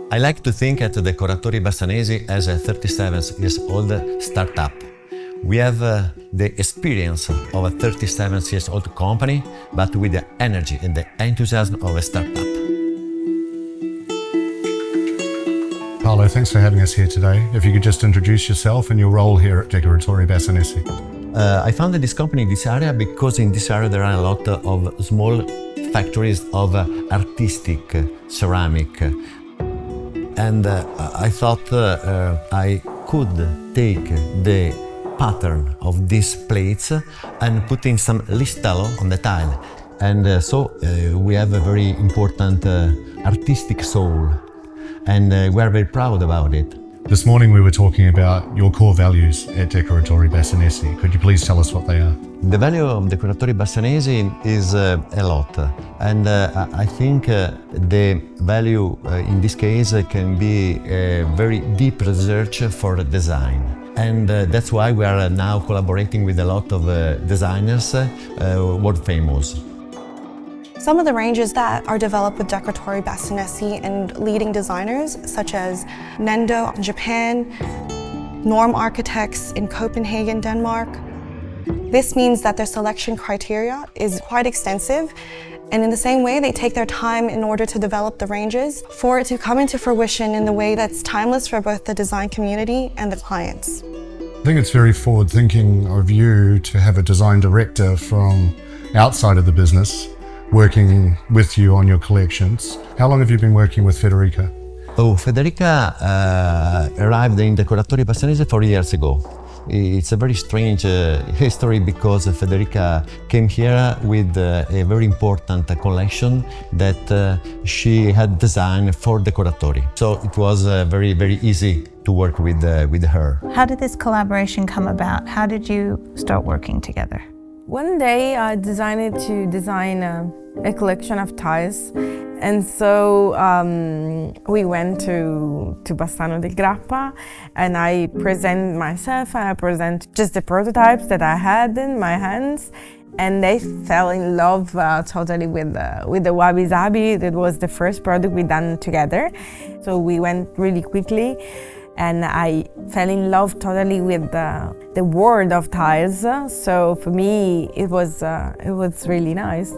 I like to think at Decoratori Bassanesi as a 37 years old startup. We have the experience of a 37 years old company, but with the energy and the enthusiasm of a startup. Paolo, thanks for having us here today. If you could just introduce yourself and your role here at Decoratori Bassanesi. I founded this company in this area because in this area there are a lot of small factories of artistic ceramic. And I thought I could take the pattern of these plates and put in some listallo on the tile. And so we have a very important artistic soul, and we are very proud about it. This morning we were talking about your core values at Decoratori Bassanesi. Could you please tell us what they are? The value of Decoratori Bassanesi is a lot, and I think the value in this case can be a very deep research for design. And that's why we are now collaborating with a lot of designers, world famous. Some of the ranges that are developed with Decoratori Bassanesi and leading designers such as Nendo in Japan, Norm Architects in Copenhagen, Denmark. This means that their selection criteria is quite extensive, and in the same way they take their time in order to develop the ranges for it to come into fruition in the way that's timeless for both the design community and the clients. I think it's very forward-thinking of you to have a design director from outside of the business working with you on your collections. How long have you been working with Federica? Federica arrived in Decoratori Bassanesi 4 years ago. It's a very strange history because Federica came here with a very important collection that she had designed for Decoratori. So it was very, very easy to work with her. How did this collaboration come about? How did you start working together? One day I decided to design a collection of tiles, and so we went to Bassano del Grappa, and I present myself and I present just the prototypes that I had in my hands, and they fell in love totally with the Wabi Sabi. That was the first product we done together, so we went really quickly. And I fell in love totally with the world of tiles. So for me, it was really nice.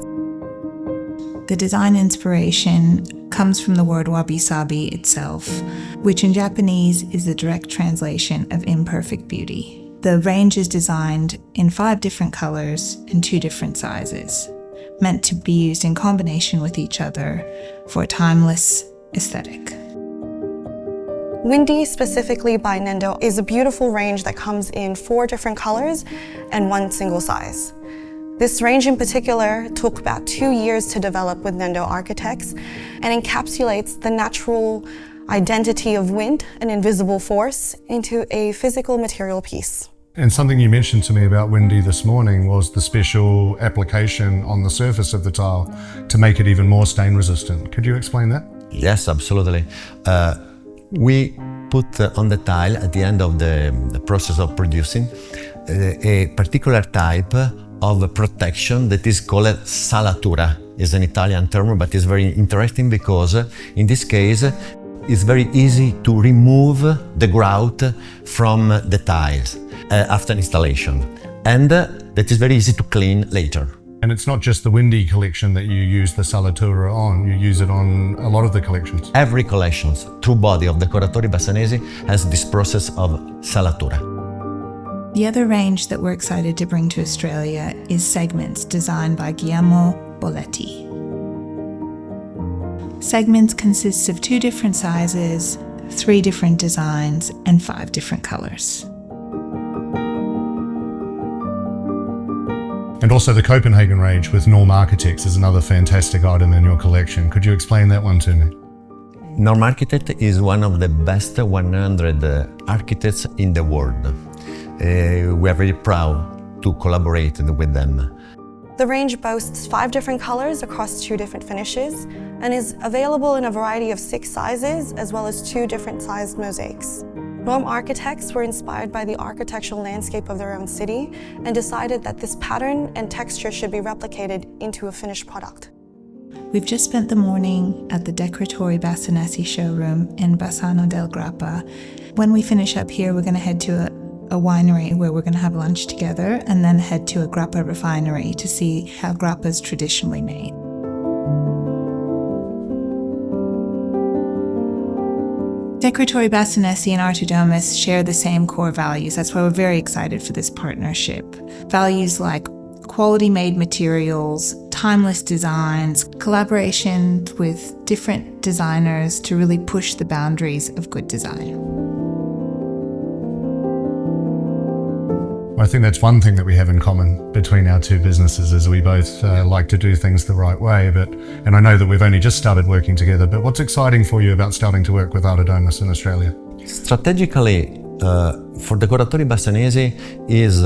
The design inspiration comes from the word wabi-sabi itself, which in Japanese is the direct translation of imperfect beauty. The range is designed in 5 different colors and 2 different sizes, meant to be used in combination with each other for a timeless aesthetic. Windy, specifically by Nendo, is a beautiful range that comes in 4 different colors and 1 single size. This range in particular took about 2 years to develop with Nendo Architects and encapsulates the natural identity of wind, an invisible force, into a physical material piece. And something you mentioned to me about Windy this morning was the special application on the surface of the tile to make it even more stain resistant. Could you explain that? Yes, absolutely. We put on the tile at the end of the process of producing a particular type of protection that is called salatura. It's an Italian term, but it's very interesting because in this case it's very easy to remove the grout from the tiles after installation, and that is very easy to clean later. And it's not just the Windy collection that you use the salatura on, you use it on a lot of the collections. Every collection, true body of Decoratori Bassanesi has this process of salatura. The other range that we're excited to bring to Australia is Segments, designed by Guglielmo Poletti. Segments consists of 2 different sizes, 3 different designs, and 5 different colors. And also the Copenhagen range with Norm Architects is another fantastic item in your collection. Could you explain that one to me? Norm Architect is one of the best 100 architects in the world. We are very proud to collaborate with them. The range boasts 5 different colors across 2 different finishes and is available in a variety of 6 sizes as well as 2 different sized mosaics. Norm Architects were inspired by the architectural landscape of their own city and decided that this pattern and texture should be replicated into a finished product. We've just spent the morning at the Decoratori Bassanesi showroom in Bassano del Grappa. When we finish up here, we're going to head to a winery where we're going to have lunch together and then head to a grappa refinery to see how grappa is traditionally made. Decoratori Bassanesi and Artedomus share the same core values. That's why we're very excited for this partnership. Values like quality-made materials, timeless designs, collaboration with different designers to really push the boundaries of good design. I think that's one thing that we have in common between our two businesses is we both like to do things the right way. And I know that we've only just started working together, but what's exciting for you about starting to work with Artedomus in Australia? Strategically, for Decoratori Bassanesi is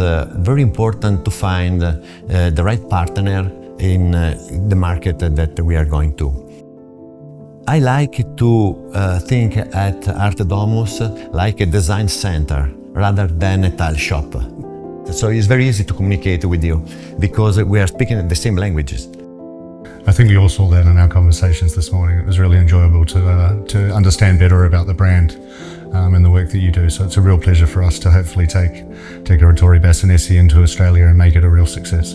very important to find the right partner in the market that we are going to. I like to think at Artedomus like a design center rather than a tile shop. So it's very easy to communicate with you because we are speaking the same languages. I think we all saw that in our conversations this morning. It was really enjoyable to understand better about the brand and the work that you do. So it's a real pleasure for us to hopefully take Decoratori Bassanesi into Australia and make it a real success.